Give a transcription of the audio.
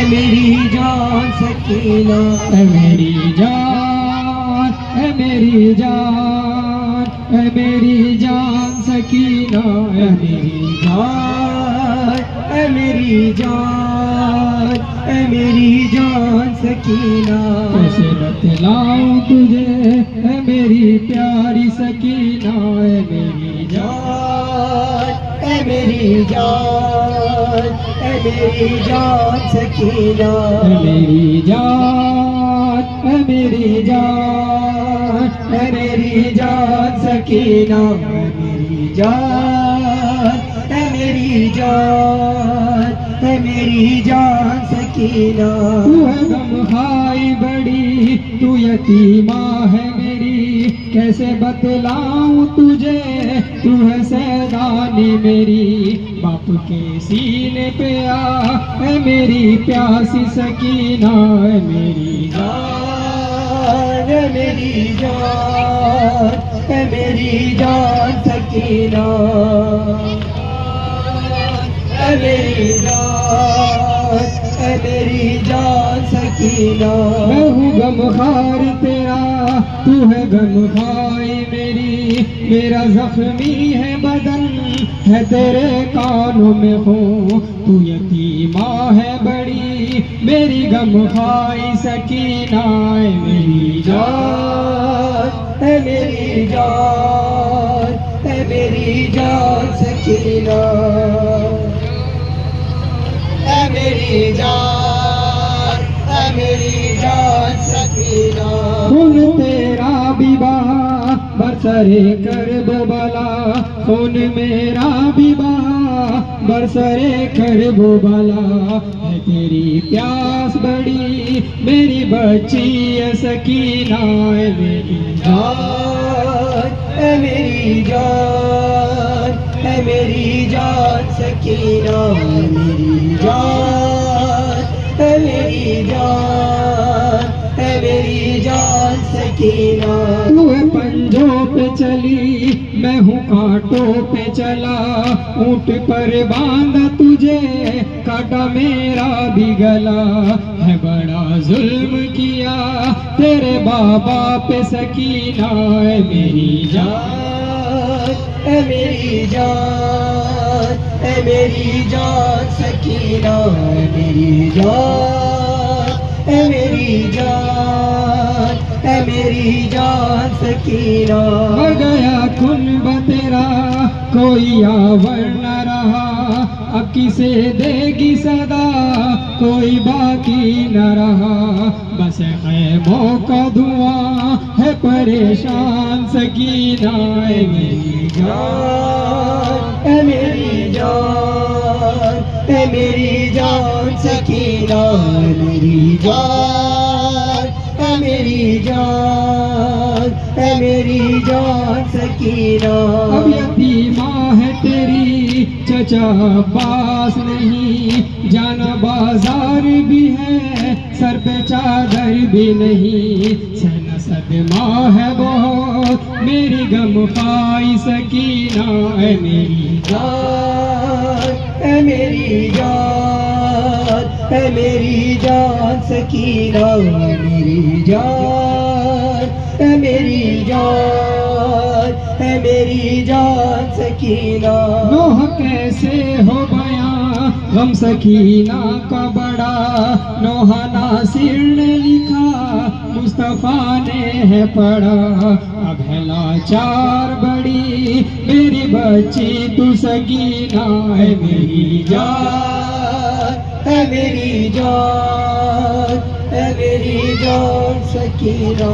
मेरी जान सकीना, है मेरी जान, है मेरी जान, है मेरी जान सकीना, है मेरी जान है मेरी जान, है मेरी जान सकीना। कैसे बतलाऊं तुझे है मेरी प्यारी सकीना, है मेरी जान है मेरी जान, है मेरी जान सकीना। है मेरी जान, है मेरी जान, है मेरी जान सकीना, है मेरी जान, है मेरी जान, है मेरी जान सकीना। तू है गमखाई बड़ी, तू यतीमा है मेरी, कैसे बतलाऊं तुझे, तू है सैदानी मेरी। बाप के सीने पे आ है मेरी प्यासी सकीना, है मेरी जान है मेरी जान, है मेरी जान सकीना। है मेरी जान, है मेरी जान सकीना। मैं हूँ गमखार तेरा, तू है गमखाई मेरी, मेरा जख्मी है बदन है तेरे कानों में हो। तू यतीमा है बड़ी मेरी गमखाई सकीना, है मेरी जान है मेरी जान, है मेरी जान सकीना। है मेरी जान, है मेरी जान सकीना। खून तेरा भी बहा बरसरे कर बला, खून मेरा भी बहा बरसरे कर बला। है तेरी प्यास बड़ी मेरी बच्ची है सकीना, है मेरी जान है मेरी जान, है मेरी जान सकीना। है मेरी जान, है मेरी जान, है मेरी जान सकीना। तू है पंजों पे चली मैं हूँ कांटों पे चला, ऊंट पर बांधा तुझे काटा मेरा भी गला। है बड़ा जुल्म किया तेरे बाबा पे सकीना, है मेरी जान है मेरी जान, है मेरी जान सकीना। है मेरी जान, है मेरी जान, है मेरी जान सकीना। मर गया कुनब तेरा कोई यावर न रहा, अब किसे देगी सदा कोई बाकी न रहा। बस खैमों का धुआं है परेशान सकीना, है मेरी जान है मेरी जान, है मेरी जान सकीना। है मेरी जान, है मेरी जान, है मेरी जान सकीना। अब यतीमा है तेरी चचा पास नहीं, जाना बाजार भी है सर पे चादर भी नहीं। सहना सदमा है बहुत मेरी गमखाई सकीना, है मेरी जान है मेरी जान, है मेरी जान सकीना। है मेरी जान, है मेरी जान, है मेरी जान सकीना। नोह कैसे हो गया गम सकीना का बड़ा, नोहा नासिर ने लिखा मुस्तफा ने है पढ़ा। अब है लाचार बड़ी मेरी बच्ची तू सकीना, है मेरी जान है मेरी जान, है मेरी जान सकीना।